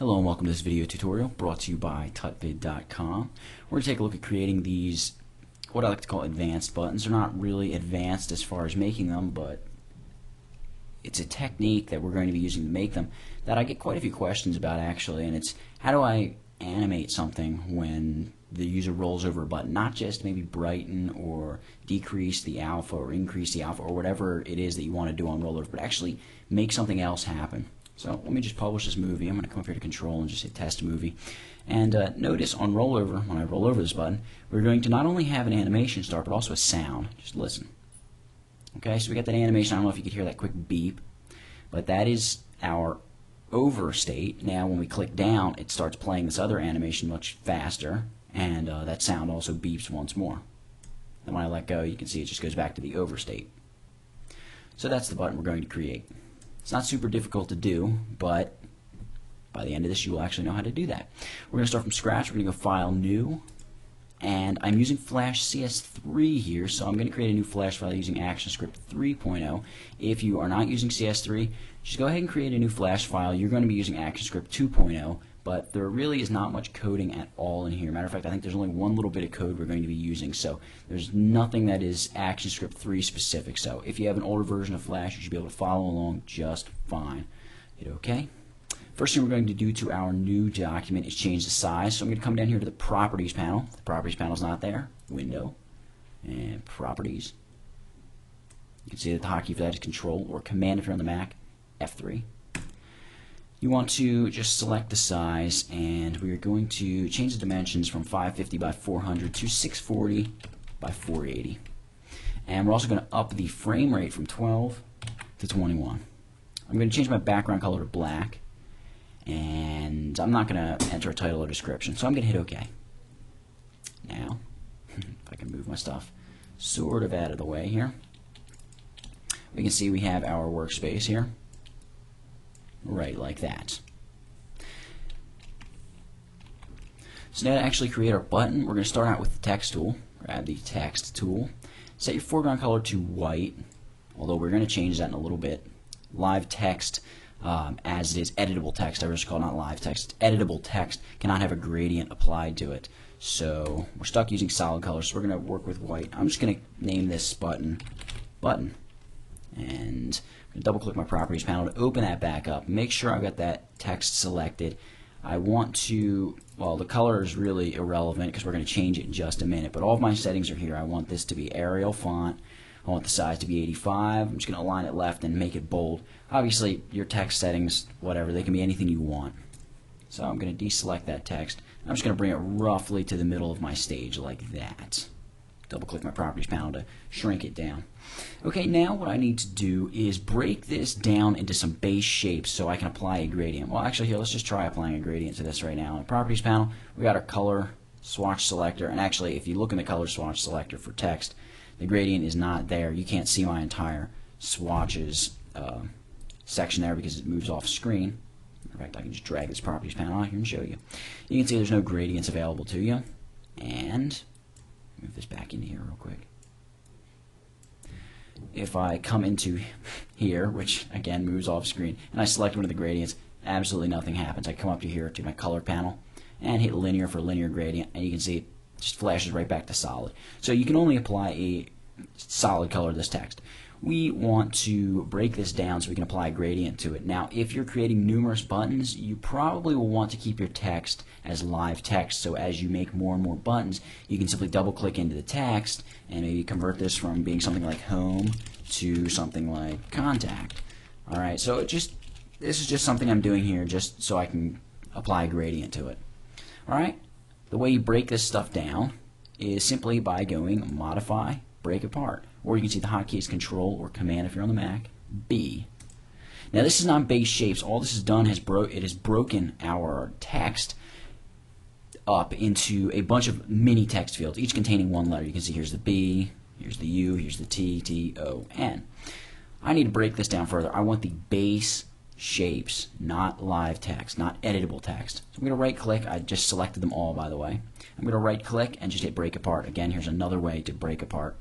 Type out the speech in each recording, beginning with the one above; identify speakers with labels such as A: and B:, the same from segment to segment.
A: Hello and welcome to this video tutorial brought to you by tutvid.com. We're going to take a look at creating these, what I like to call advanced buttons. They're not really advanced as far as making them, but it's a technique that we're going to be using to make them that I get quite a few questions about actually, and it's how do I animate something when the user rolls over a button, not just maybe brighten or decrease the alpha or increase the alpha or whatever it is that you want to do on Rollover, but actually make something else happen. So let me just publish this movie. I'm going to come up here to Control and just hit Test Movie. And notice on Rollover, when I roll over this button, we're going to not only have an animation start, but also a sound. Just listen. Okay, so we got that animation. I don't know if you could hear that quick beep, but that is our over state. Now when we click down, it starts playing this other animation much faster, and that sound also beeps once more. And when I let go, you can see it just goes back to the over state. So that's the button we're going to create. It's not super difficult to do, but by the end of this you will actually know how to do that. We're going to start from scratch. We're going to go File, New, and I'm using Flash CS3 here, so I'm going to create a new Flash file using actionscript 3.0. If you are not using CS3, just go ahead and create a new Flash file. You're going to be using actionscript 2.0, but there really is not much coding at all in here. Matter of fact, I think there's only one little bit of code we're going to be using, so there's nothing that is ActionScript 3 specific. So if you have an older version of Flash, you should be able to follow along just fine. Hit OK. First thing we're going to do to our new document is change the size. So I'm going to come down here to the Properties panel. The Properties panel is not there. Window and Properties. You can see that the hotkey for that is Control or Command if you're on the Mac, F3. You want to just select the size, and we are going to change the dimensions from 550 by 400 to 640 by 480. And we're also going to up the frame rate from 12 to 21. I'm going to change my background color to black, and I'm not going to enter a title or description, so I'm going to hit OK. Now, if I can move my stuff sort of out of the way here, we can see we have our workspace here. Right, like that. So now to actually create our button, we're going to start out with the text tool. Grab the text tool. Set your foreground color to white, although we're going to change that in a little bit. Live text, as it is editable text, I just call it not live text. Editable text cannot have a gradient applied to it. So we're stuck using solid colors, so we're going to work with white. I'm just going to name this button, button. And I'm going to double click my properties panel to open that back up. Make sure I've got that text selected. I want to, well, the color is really irrelevant because we're going to change it in just a minute, but all of my settings are here. I want this to be Arial font. I want the size to be 85. I'm just going to align it left and make it bold. Obviously, your text settings, whatever, they can be anything you want. So I'm going to deselect that text. I'm just going to bring it roughly to the middle of my stage like that. Double click my properties panel to shrink it down. Okay, now what I need to do is break this down into some base shapes so I can apply a gradient. Well, actually here, let's just try applying a gradient to this right now. In the properties panel, we got our color swatch selector, and actually if you look in the color swatch selector for text, the gradient is not there. You can't see my entire swatches section there because it moves off screen. In fact, I can just drag this properties panel out here and show you. You can see there's no gradients available to you, and move this back into here real quick. If I come into here, which again moves off screen, and I select one of the gradients, absolutely nothing happens. I come up to here to my color panel and hit linear for linear gradient, and you can see it just flashes right back to solid. So you can only apply a solid color to this text. We want to break this down so we can apply a gradient to it. Now, if you're creating numerous buttons, you probably will want to keep your text as live text. So as you make more and more buttons, you can simply double click into the text and maybe convert this from being something like home to something like contact. Alright, so this is just something I'm doing here just so I can apply a gradient to it. Alright, the way you break this stuff down is simply by going Modify, Break Apart. Or you can see the hotkeys Control or Command if you're on the Mac, B. Now this is not base shapes. All this has done is it has broken our text up into a bunch of mini text fields, each containing one letter. You can see here's the B, here's the U, here's the T, T, O, N. I need to break this down further. I want the base shapes, not live text, not editable text. So I'm going to right click. I just selected them all, by the way. I'm going to right click and just hit Break Apart. Again, here's another way to break apart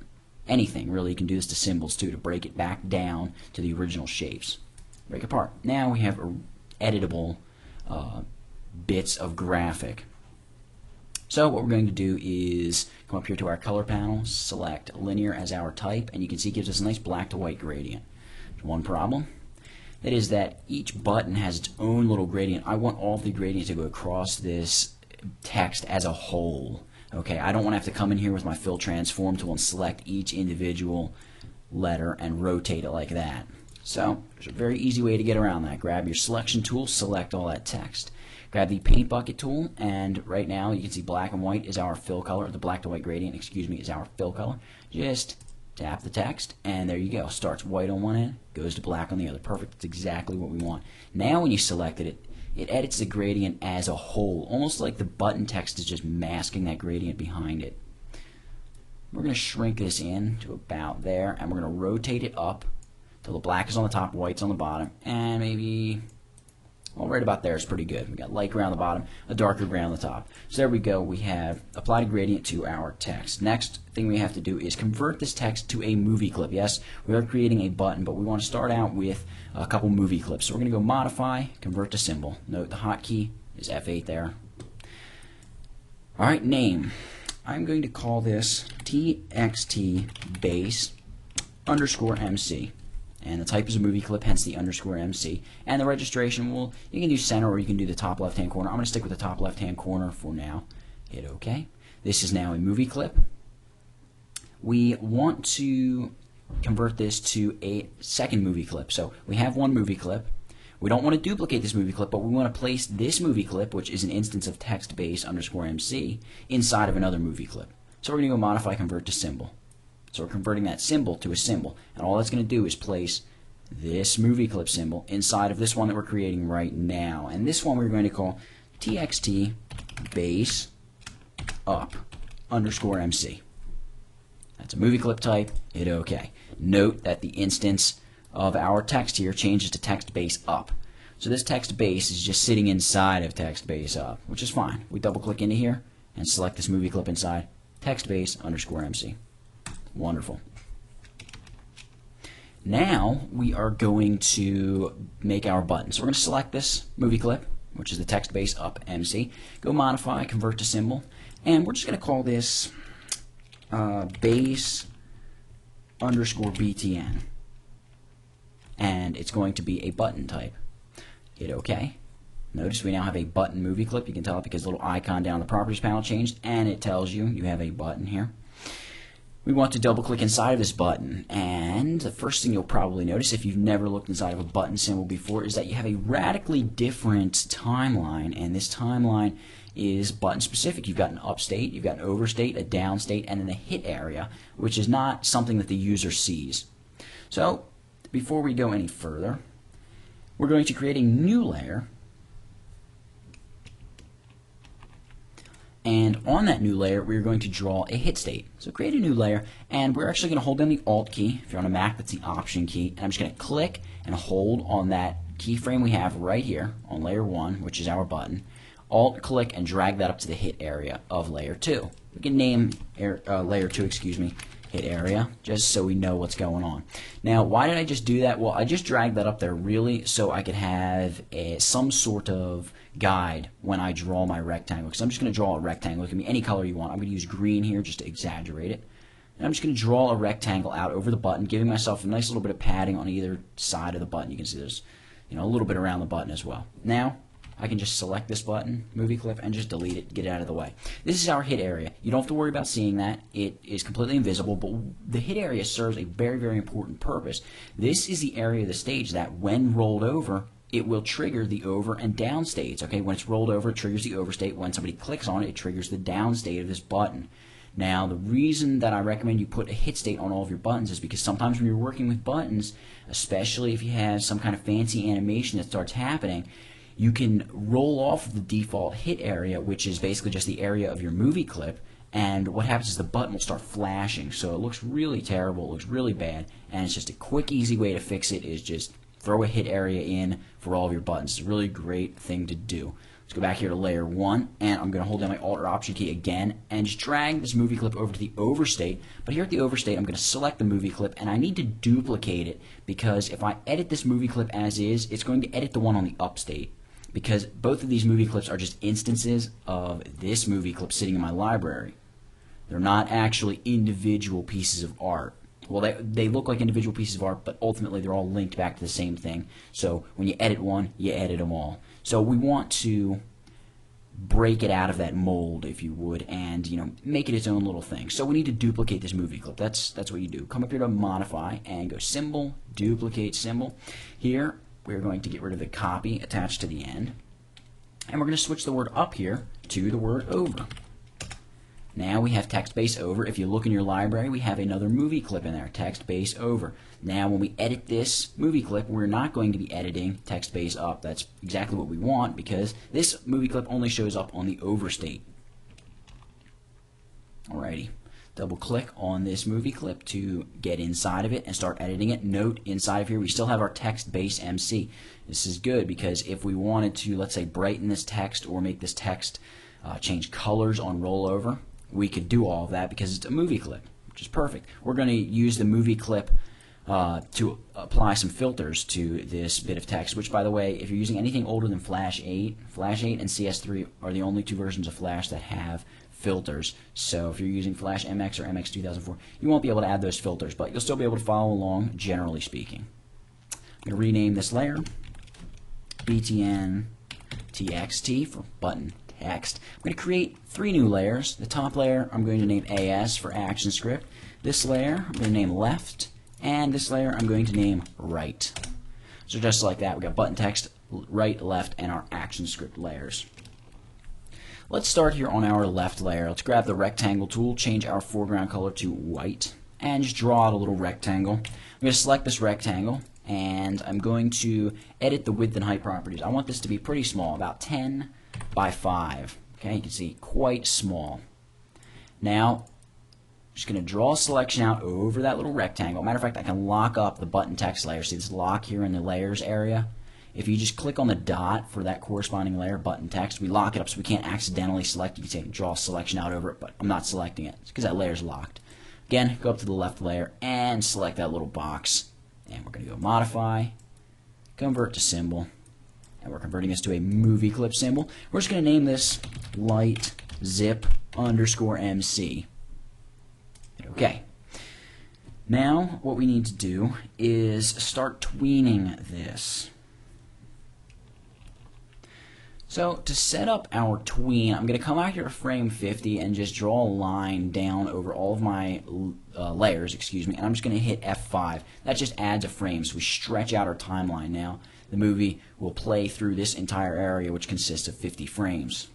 A: anything. Really, you can do this to symbols too, to break it back down to the original shapes. Break apart. Now we have editable bits of graphic. So what we're going to do is come up here to our color panel, select linear as our type, and you can see it gives us a nice black to white gradient. There's one problem. That is that each button has its own little gradient. I want all of the gradients to go across this text as a whole. Okay, I don't want to have to come in here with my fill transform tool and select each individual letter and rotate it like that. So there's a very easy way to get around that. Grab your selection tool, select all that text. Grab the paint bucket tool, and right now you can see black and white is our fill color. The black to white gradient, excuse me, is our fill color. Just tap the text, and there you go. Starts white on one end, goes to black on the other. Perfect. That's exactly what we want. Now when you selected it, it edits the gradient as a whole, almost like the button text is just masking that gradient behind it. We're going to shrink this in to about there, and we're going to rotate it up till the black is on the top, white's on the bottom, and maybe, well, right about there is pretty good. We got light gray on the bottom, a darker gray on the top. So there we go. We have applied a gradient to our text. Next thing we have to do is convert this text to a movie clip. Yes, we are creating a button, but we want to start out with a couple movie clips. So we're going to go Modify, Convert to Symbol. Note the hotkey is F8 there. All right, name. I'm going to call this TXT base underscore MC. And the type is a movie clip, hence the underscore MC. And the registration, well, you can do center or you can do the top left-hand corner. I'm going to stick with the top left-hand corner for now. Hit OK. This is now a movie clip. We want to convert this to a second movie clip. So we have one movie clip. We don't want to duplicate this movie clip, but we want to place this movie clip, which is an instance of text base underscore MC, inside of another movie clip. So we're going to go Modify, Convert to Symbol. So we're converting that symbol to a symbol. And all that's going to do is place this movie clip symbol inside of this one that we're creating right now. And this one we're going to call TXT base up underscore MC. That's a movie clip type. Hit OK. Note that the instance of our text here changes to text base up. So this text base is just sitting inside of text base up, which is fine. We double click into here and select this movie clip inside text base underscore MC. Wonderful. Now we are going to make our button. So we're going to select this movie clip, which is the text base up MC. Go Modify, Convert to Symbol, and we're just going to call this base underscore BTN. And it's going to be a button type. Hit OK. Notice we now have a button movie clip. You can tell it because the little icon down the properties panel changed, and it tells you you have a button here. We want to double click inside of this button, and the first thing you'll probably notice if you've never looked inside of a button symbol before is that you have a radically different timeline, and this timeline is button specific. You've got an up state, you've got an over state, a down state, and then a hit area, which is not something that the user sees. So before we go any further, we're going to create a new layer. And on that new layer, we're going to draw a hit state. So create a new layer, and we're actually going to hold down the Alt key. If you're on a Mac, that's the Option key. And I'm just going to click and hold on that keyframe we have right here on layer 1, which is our button. Alt, click, and drag that up to the hit area of layer 2. We can name layer 2, hit area, just so we know what's going on. Now, why did I just do that? Well, I just dragged that up there really so I could have some sort of guide when I draw my rectangle, because I'm just going to draw a rectangle. It can be any color you want. I'm going to use green here just to exaggerate it. And I'm just going to draw a rectangle out over the button, giving myself a nice little bit of padding on either side of the button. You can see there's a little bit around the button as well. Now, I can just select this button, movie clip, and just delete it, get it out of the way. This is our hit area. You don't have to worry about seeing that. It is completely invisible, but the hit area serves a very, very important purpose. This is the area of the stage that, when rolled over, it will trigger the over and down states. Okay, when it's rolled over, it triggers the over state. When somebody clicks on it, it triggers the down state of this button. Now, the reason that I recommend you put a hit state on all of your buttons is because sometimes when you're working with buttons, especially if you have some kind of fancy animation that starts happening, you can roll off the default hit area, which is basically just the area of your movie clip, and what happens is the button will start flashing. So it looks really terrible, it looks really bad, and it's just a quick, easy way to fix it is just throw a hit area in for all of your buttons. It's a really great thing to do. Let's go back here to layer 1, and I'm going to hold down my Alt or Option key again and just drag this movie clip over to the over state. But here at the over state, I'm going to select the movie clip, and I need to duplicate it because if I edit this movie clip as is, it's going to edit the one on the up state. because both of these movie clips are just instances of this movie clip sitting in my library. They're not actually individual pieces of art. Well, they look like individual pieces of art, but ultimately they're all linked back to the same thing. So when you edit one, you edit them all. So we want to break it out of that mold, if you would, and make it its own little thing. So we need to duplicate this movie clip. That's what you do. Come up here to modify and go symbol, duplicate symbol. Here we're going to get rid of the copy attached to the end, and we're going to switch the word up here to the word over. Now we have text base over. If you look in your library, we have another movie clip in there, text base over. Now when we edit this movie clip, we're not going to be editing text base up. That's exactly what we want, because this movie clip only shows up on the over state. Alrighty, double click on this movie clip to get inside of it and start editing it. Note, inside of here we still have our text base MC. This is good because if we wanted to, let's say, brighten this text or make this text change colors on rollover, we could do all of that because it's a movie clip, which is perfect. We're going to use the movie clip to apply some filters to this bit of text, which, by the way, if you're using anything older than Flash 8 and CS3 are the only two versions of Flash that have filters. So if you're using Flash MX or MX 2004, you won't be able to add those filters, but you'll still be able to follow along, generally speaking. I'm going to rename this layer BTN TXT for button text. I'm going to create 3 new layers. The top layer I'm going to name AS for actionscript. This layer I'm going to name left, and this layer I'm going to name right. So just like that, we got button text, right, left, and our actionscript layers. Let's start here on our left layer. Let's grab the rectangle tool, change our foreground color to white, and just draw out a little rectangle. I'm going to select this rectangle, and I'm going to edit the width and height properties. I want this to be pretty small, about 10 by 5. Okay, you can see quite small. Now, I'm just going to draw a selection out over that little rectangle. Matter of fact, I can lock up the button text layer. See this lock here in the layers area? If you just click on the dot for that corresponding layer, button text, we lock it up so we can't accidentally select. You can say draw a selection out over it, but I'm not selecting it. It's because that layer is locked. Again, go up to the left layer and select that little box. And we're going to go modify, convert to symbol. And we're converting this to a movie clip symbol. We're just going to name this light zip underscore MC. Okay. Now what we need to do is start tweening this. So to set up our tween, I'm going to come out here to frame 50 and just draw a line down over all of my layers, and I'm just going to hit F5. That just adds a frame, so we stretch out our timeline now. The movie will play through this entire area, which consists of 50 frames.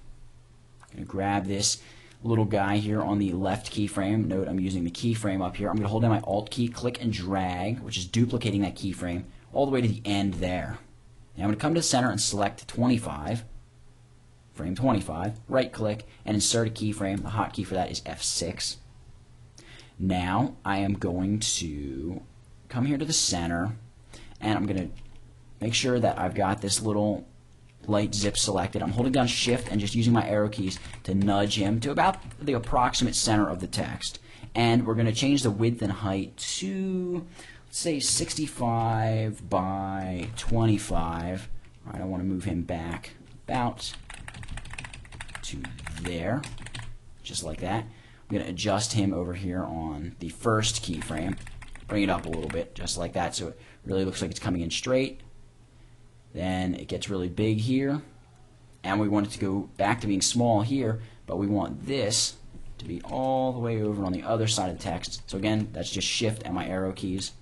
A: I'm going to grab this little guy here on the left keyframe. Note I'm using the keyframe up here. I'm going to hold down my Alt key, click and drag, which is duplicating that keyframe all the way to the end there. Now I'm going to come to the center and select 25, frame 25, right click, and insert a keyframe. The hotkey for that is F6. Now I am going to come here to the center, and I'm going to make sure that I've got this little light zip selected. I'm holding down Shift and just using my arrow keys to nudge him to about the approximate center of the text. And we're going to change the width and height to, let's say, 65 by 25. All right, I want to move him back about to there, just like that. I'm going to adjust him over here on the first keyframe, bring it up a little bit, just like that, so it really looks like it's coming in straight. Then it gets really big here, and we want it to go back to being small here, but we want this to be all the way over on the other side of the text. So again, that's just Shift and my arrow keys,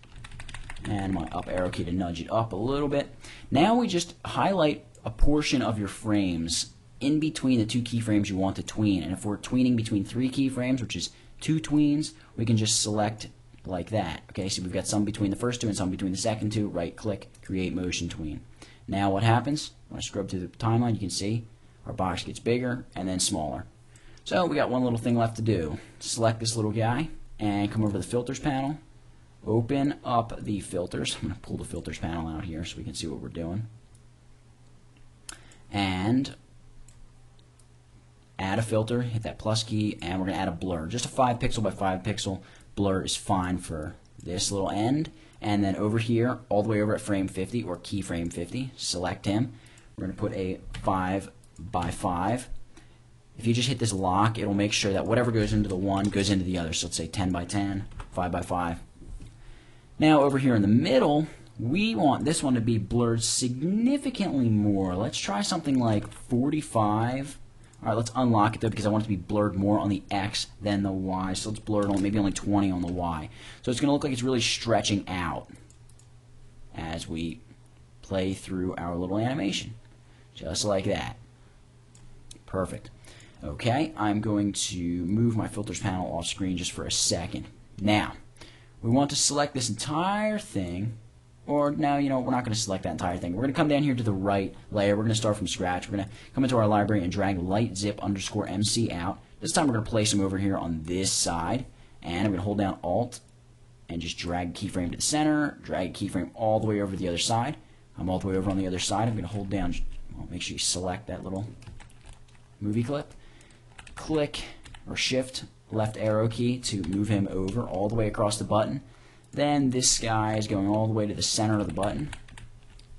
A: and my up arrow key to nudge it up a little bit. Now we just highlight a portion of your frames in between the 2 keyframes you want to tween. And if we're tweening between 3 keyframes, which is 2 tweens, we can just select like that. Okay, so we've got some between the first 2 and some between the second 2. Right click, create motion tween. Now what happens? When I scrub through the timeline, you can see our box gets bigger and then smaller. So we got one little thing left to do. Select this little guy and come over to the filters panel. Open up the filters. I'm going to pull the filters panel out here so we can see what we're doing. And add a filter, hit that plus key, and we're going to add a blur. Just a 5 pixel by 5 pixel blur is fine for this little end. And then over here, all the way over at frame 50 or keyframe 50, select him. We're going to put a 5 by 5. If you just hit this lock, it'll make sure that whatever goes into the one goes into the other. So let's say 10 by 10, 5 by 5. Now over here in the middle, we want this one to be blurred significantly more. Let's try something like 45. All right, let's unlock it though because I want it to be blurred more on the X than the Y. So let's blur it on maybe only 20 on the Y. So it's going to look like it's really stretching out as we play through our little animation. Just like that. Perfect. Okay, I'm going to move my filters panel off screen just for a second. Now, we want to select this entire thing. Or now, we're not going to select that entire thing. We're going to come down here to the right layer. We're going to start from scratch. We're going to come into our library and drag light zip underscore MC out. This time we're going to place them over here on this side. And I'm going to hold down Alt and just drag keyframe to the center. Drag keyframe all the way over to the other side. I'm all the way over on the other side. I'm going to hold down, well, make sure you select that little movie clip. Click or shift left arrow key to move him over all the way across the button. Then this guy is going all the way to the center of the button.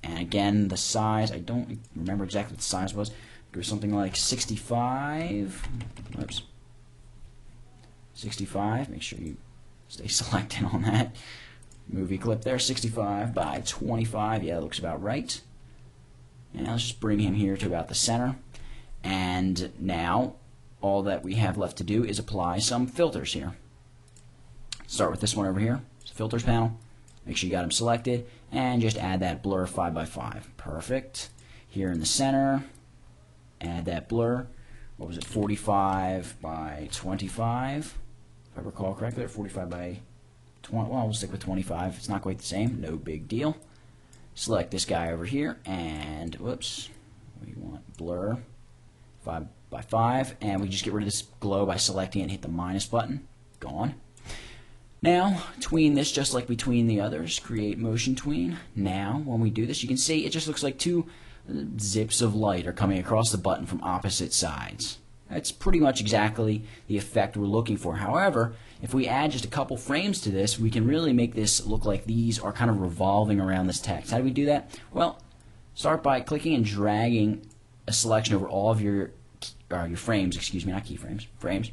A: And again, the size, I don't remember exactly what the size was. It was something like 65. Whoops. 65. Make sure you stay selected on that. Movie clip there. 65 by 25. Yeah, that looks about right. And let's just bring him here to about the center. And now, all that we have left to do is apply some filters here. Start with this one over here. Filters panel, make sure you got them selected, and just add that blur 5 by 5. Perfect. Here in the center, add that blur. What was it? 45 by 25, if I recall correctly, or 45 by 20. Well, we'll stick with 25. It's not quite the same. No big deal. Select this guy over here, and whoops, we want blur 5 by 5, and we just get rid of this glow by selecting it and hit the minus button. Gone. Now, tween this just like we tween the others. Create motion tween. Now, when we do this, you can see it just looks like two zips of light are coming across the button from opposite sides. That's pretty much exactly the effect we're looking for. However, if we add just a couple frames to this, we can really make this look like these are kind of revolving around this text. How do we do that? Well, start by clicking and dragging a selection over all of your frames, excuse me, not keyframes, frames,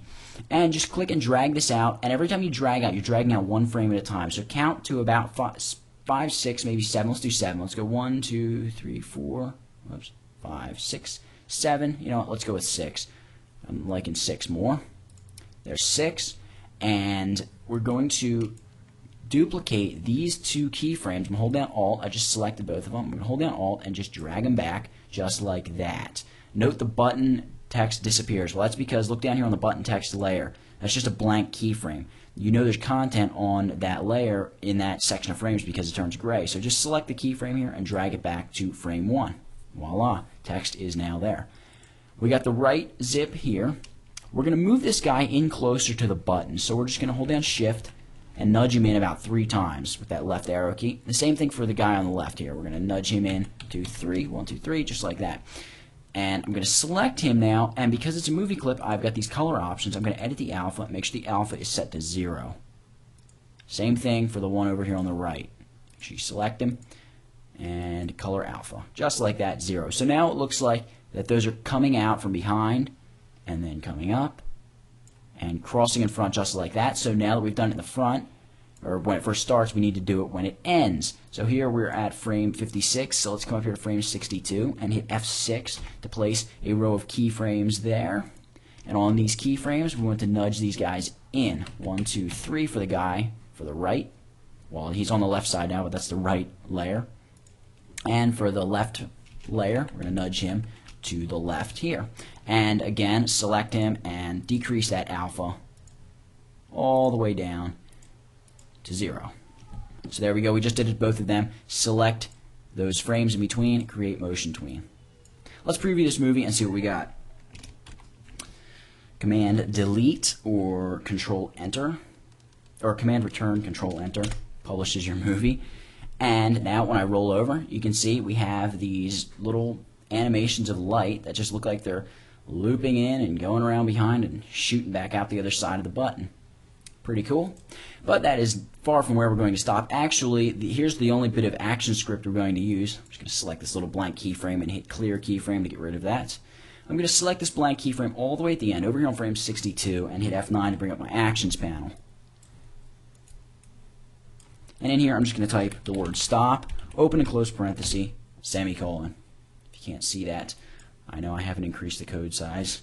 A: and just click and drag this out, and every time you drag out, you're dragging out one frame at a time. So count to about 5, 6, maybe 7. Let's do 7. Let's go 1, 2, 3, 4, whoops, 5, 6, 7. You know what, let's go with 6. I'm liking 6 more. There's 6, and we're going to duplicate these two keyframes. I'm going to hold down Alt. I just selected both of them. I'm going to hold down Alt and just drag them back just like that. Note the button text disappears. Well, that's because look down here on the button text layer. That's just a blank keyframe. You know there's content on that layer in that section of frames because it turns gray. So just select the keyframe here and drag it back to frame 1. Voila, text is now there. We got the right zip here. We're going to move this guy in closer to the button. So we're just going to hold down Shift and nudge him in about 3 times with that left arrow key. The same thing for the guy on the left here. We're going to nudge him in 2, 3, 1, 2, 3, just like that. And I'm going to select him now, and because it's a movie clip, I've got these color options. I'm going to edit the alpha, make sure the alpha is set to 0. Same thing for the one over here on the right. Make sure you select him, and color alpha. Just like that, 0. So now it looks like that those are coming out from behind, and then coming up, and crossing in front just like that. So now that we've done it in the front, or when it first starts, we need to do it when it ends. So here we're at frame 56, so let's come up here to frame 62 and hit F6 to place a row of keyframes there. And on these keyframes, we want to nudge these guys in. 1, 2, 3 for the guy for the right. Well, he's on the left side now, but that's the right layer. And for the left layer, we're going to nudge him to the left here. And again, select him and decrease that alpha all the way down to 0. So there we go. We just did it both of them. Select those frames in between, create motion tween. Let's preview this movie and see what we got. Command delete or Control Enter, or Command return Control Enter publishes your movie. And now when I roll over, you can see we have these little animations of light that just look like they're looping in and going around behind and shooting back out the other side of the button. Pretty cool. But that is far from where we're going to stop. Actually, here's the only bit of action script we're going to use. I'm just going to select this little blank keyframe and hit clear keyframe to get rid of that. I'm going to select this blank keyframe all the way at the end, over here on frame 62, and hit F9 to bring up my actions panel. And in here, I'm just going to type the word stop, open and close parenthesis, semicolon. If you can't see that, I know I haven't increased the code size.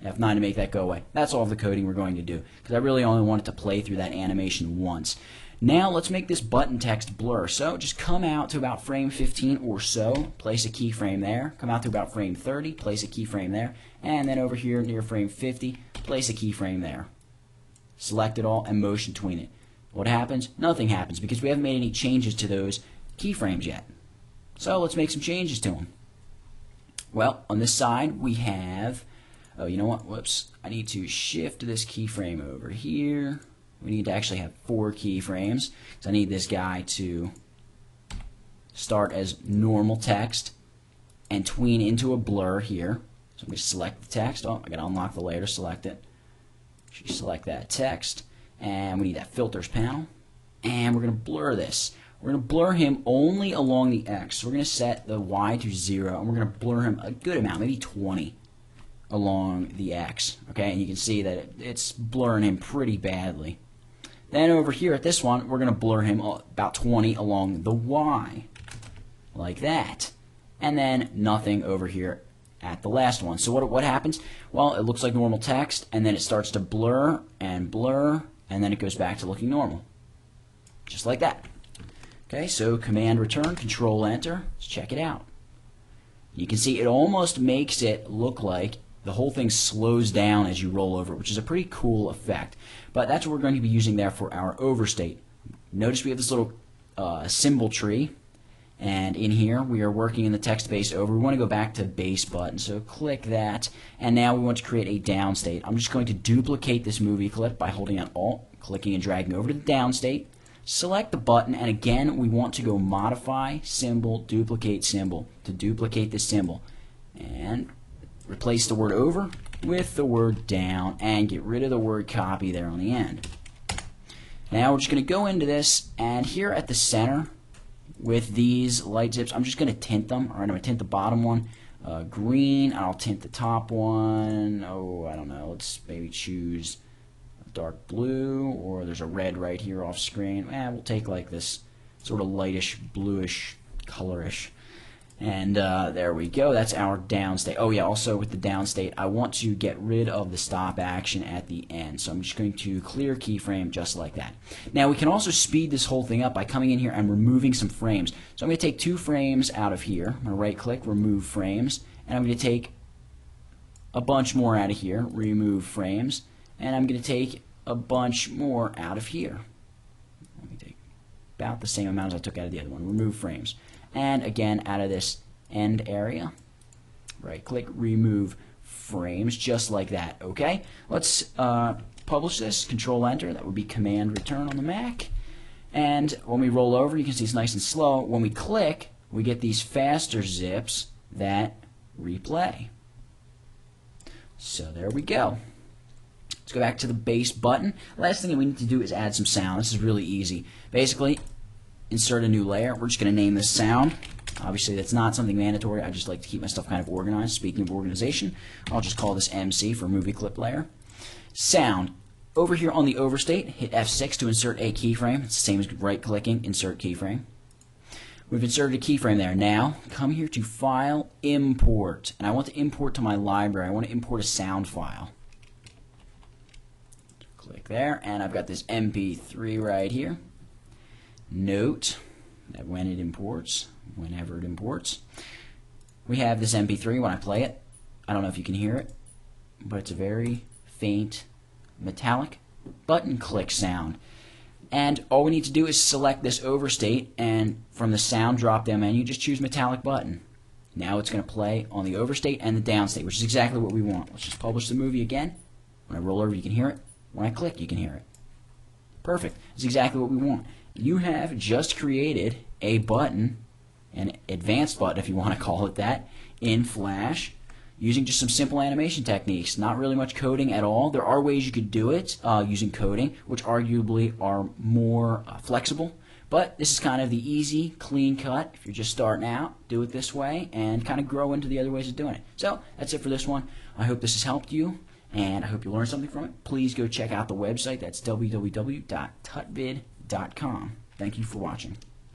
A: F9 to make that go away. That's all the coding we're going to do, because I really only want it to play through that animation once. Now let's make this button text blur. So just come out to about frame 15 or so, place a keyframe there. Come out to about frame 30, place a keyframe there. And then over here near frame 50, place a keyframe there. Select it all and motion tween it. What happens? Nothing happens, because we haven't made any changes to those keyframes yet. So let's make some changes to them. Well, on this side we have... Oh, you know what? Whoops. I need to shift this keyframe over here. We need to actually have 4 keyframes. So I need this guy to start as normal text and tween into a blur here. So I'm going to select the text. Oh, I got to unlock the layer to select it. Select that text. And we need that filters panel. And we're going to blur this. We're going to blur him only along the X. So we're going to set the Y to 0. And we're going to blur him a good amount, maybe 20. Along the X, okay, and you can see that it's blurring him pretty badly. Then over here at this one, we're going to blur him about 20 along the Y, like that, and then nothing over here at the last one. So what happens? Well, it looks like normal text, and then it starts to blur, and then it goes back to looking normal, just like that. Okay, so Command Return, Control Enter. Let's check it out. You can see it almost makes it look like the whole thing slows down as you roll over, which is a pretty cool effect. But that's what we're going to be using there for our overstate. Notice we have this little symbol tree, and in here we are working in the text base over. We want to go back to base button, so click that, and now we want to create a downstate. I'm just going to duplicate this movie clip by holding down Alt, clicking and dragging over to the downstate. Select the button, and again we want to go modify symbol, duplicate symbol to duplicate this symbol, and replace the word over with the word down and get rid of the word copy there on the end. Now we're just going to go into this, and here at the center with these light zips, I'm just going to tint them. Alright, I'm going to tint the bottom one green, and I'll tint the top one, I don't know, let's maybe choose dark blue, or there's a red right here off screen. We'll take like this sort of lightish, bluish, colorish. And there we go. That's our downstate. Oh yeah, also with the downstate, I want to get rid of the stop action at the end. So I'm just going to clear keyframe just like that. Now we can also speed this whole thing up by coming in here and removing some frames. So I'm going to take 2 frames out of here. I'm going to right click, remove frames, and I'm going to take a bunch more out of here, remove frames, and I'm going to take a bunch more out of here. Let me take about the same amount as I took out of the other one, remove frames. And again, out of this end area, right click, remove frames, just like that. Okay, let's publish this, Control Enter. That would be Command Return on the Mac. And when we roll over, you can see it's nice and slow. When we click, we get these faster zips that replay. So there we go. Let's go back to the base button. Last thing that we need to do is add some sound. This is really easy. Basically, insert a new layer. We're just going to name this sound. Obviously, that's not something mandatory. I just like to keep my stuff kind of organized. Speaking of organization, I'll just call this MC for movie clip layer. Sound. Over here on the overstate, hit F6 to insert a keyframe. It's the same as right-clicking, insert keyframe. We've inserted a keyframe there. Now, come here to File, Import. And I want to import to my library. I want to import a sound file. Click there, and I've got this MP3 right here. Note that when it imports, whenever it imports, we have this MP3. When I play it, I don't know if you can hear it, but it's a very faint metallic button click sound. And all we need to do is select this overstate, and from the sound drop down menu, just choose metallic button. Now it's going to play on the overstate and the downstate, which is exactly what we want. Let's just publish the movie again. When I roll over, you can hear it. When I click, you can hear it. Perfect. That's exactly what we want. You have just created a button, an advanced button if you want to call it that, in Flash. using just some simple animation techniques, not really much coding at all. There are ways you could do it using coding, which arguably are more flexible, but this is kind of the easy, clean cut. If you're just starting out, do it this way and kind of grow into the other ways of doing it. So that's it for this one. I hope this has helped you, and I hope you learned something from it. Please go check out the website. That's www.tutvid.com. Thank you for watching.